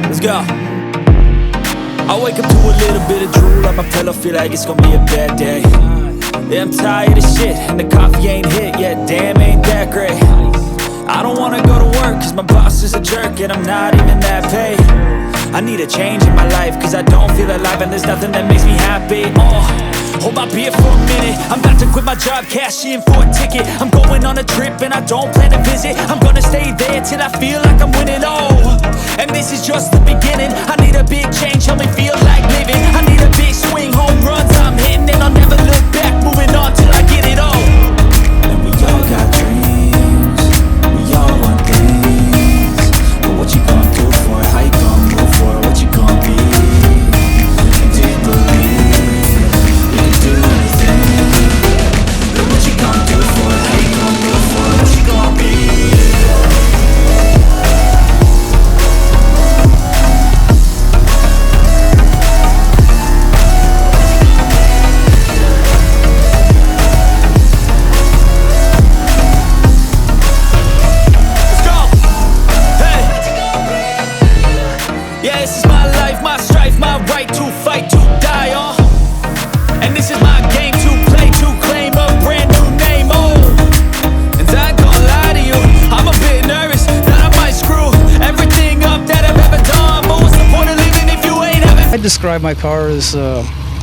Let's go. I wake up to a little bit of drool on my pillow, feel like it's gonna be a bad day. Yeah, I'm tired of shit, and the coffee ain't hit yet, damn, ain't that great. I don't wanna go to work, cause my boss is a jerk, and I'm not even that paid. I need a change in my life, cause I don't feel alive, and there's nothing that makes me happy. Hold my beer for a minute, I'm about to quit my job, cash in for a ticket. I'm going on a trip and I don't plan to visit. I'm gonna stay there till I feel like I'm winning, and this is just the beginning. I need a big change, help me feel like living. I need a big swing, home runs I'm hitting, and I'll never look back, moving on till I get it all. And we all got dreams, we all want things, but what you gonna do for it? How you gonna move for it? What you gonna be? And do you believe you can do anything? But what you gonna do for it? How you gonna move for it? What you gonna be? I describe my car as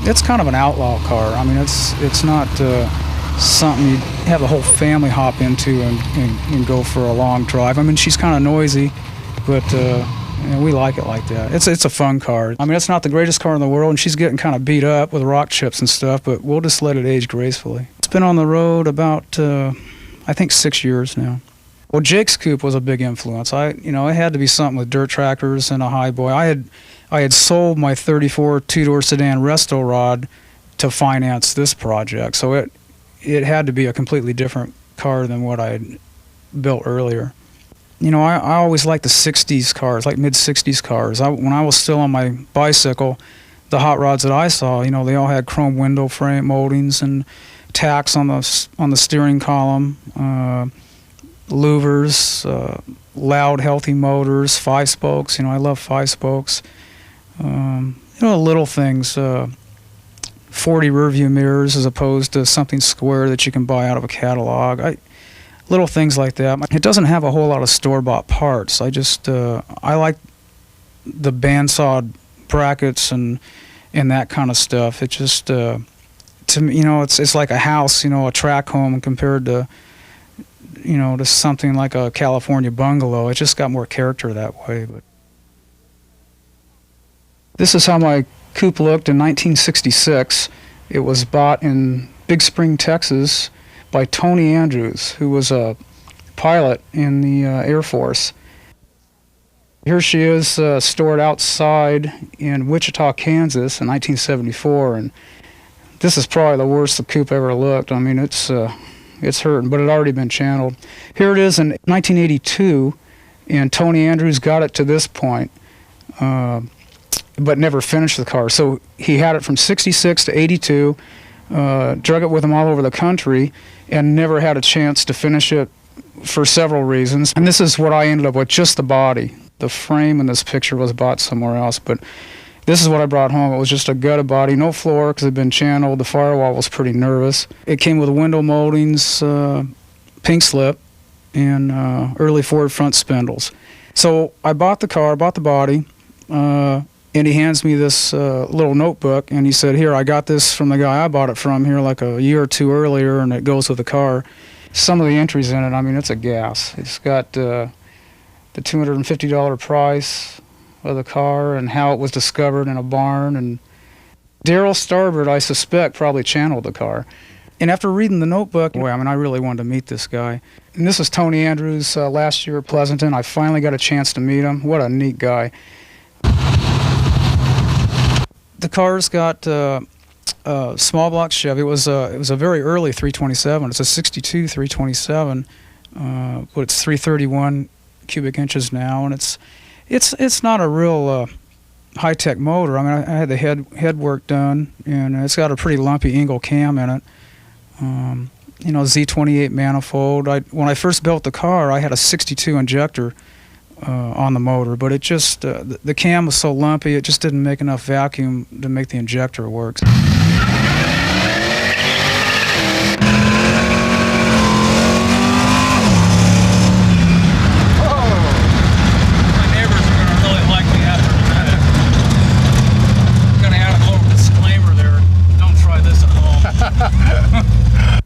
it's kind of an outlaw car. I mean, it's not something you have the whole family hop into and go for a long drive. I mean, she's kind of noisy, but we like it like that. It's a fun car. I mean, it's not the greatest car in the world, and she's getting kind of beat up with rock chips and stuff, but we'll just let it age gracefully. It's been on the road about I think 6 years now. Well, Jake's Coupe was a big influence. It had to be something with dirt tractors and a high boy. I had sold my 34 two-door sedan Resto Rod to finance this project, so it had to be a completely different car than what I had built earlier. I always liked the 60s cars, like mid-60s cars. When I was still on my bicycle, the hot rods that I saw, they all had chrome window frame moldings and tacks on the steering column, louvers, loud, healthy motors, 5-spokes. I love 5-spokes. Little things, 40 rearview mirrors as opposed to something square that you can buy out of a catalog. Little things like that. It doesn't have a whole lot of store-bought parts. I like the bandsawed brackets and that kind of stuff. It just, to me, it's like a house, a track home compared to, to something like a California bungalow. It just got more character that way. But this is how my Coupe looked in 1966. It was bought in Big Spring, Texas by Tony Andrews, who was a pilot in the Air Force. Here she is stored outside in Wichita, Kansas in 1974, and this is probably the worst the Coupe ever looked. I mean, it's hurting, but it had already been channeled. Here it is in 1982, and Tony Andrews got it to this point, but never finished the car. So he had it from 66 to 82, drug it with him all over the country, and never had a chance to finish it for several reasons. And this is what I ended up with, just the body. The frame in this picture was bought somewhere else, but this is what I brought home. It was just a gutted body, no floor because it had been channeled. The firewall was pretty nervous. It came with window moldings, pink slip, and early Ford front spindles. So I bought the car, bought the body, and he hands me this little notebook, and he said, here, I got this from the guy I bought it from here like a year or two earlier, and it goes with the car. Some of the entries in it, I mean, it's a gas. It's got the $250 price of the car and how it was discovered in a barn. And Darryl Starbird, I suspect, probably channeled the car. And after reading the notebook, boy, I mean, I really wanted to meet this guy. And this is Tony Andrews last year at Pleasanton. I finally got a chance to meet him. What a neat guy. The car's got small block Chevy. It was a very early 327. It's a 62 327, but it's 331 cubic inches now, and it's not a real high-tech motor. I mean, I had the head work done, and it's got a pretty lumpy Engel cam in it. Z28 manifold. When I first built the car, I had a 62 injector on the motor, but it just the cam was so lumpy, it just didn't make enough vacuum to make the injector work.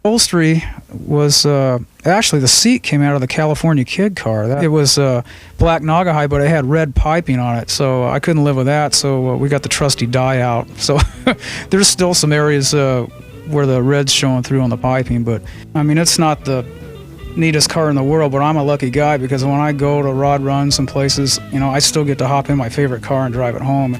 Upholstery was actually, the seat came out of the California Kid car. It was black Naugahyde, but it had red piping on it, so I couldn't live with that. So we got the trusty dye out. So there's still some areas where the red's showing through on the piping, but I mean, it's not the neatest car in the world, but I'm a lucky guy because when I go to rod runs and places, I still get to hop in my favorite car and drive it home.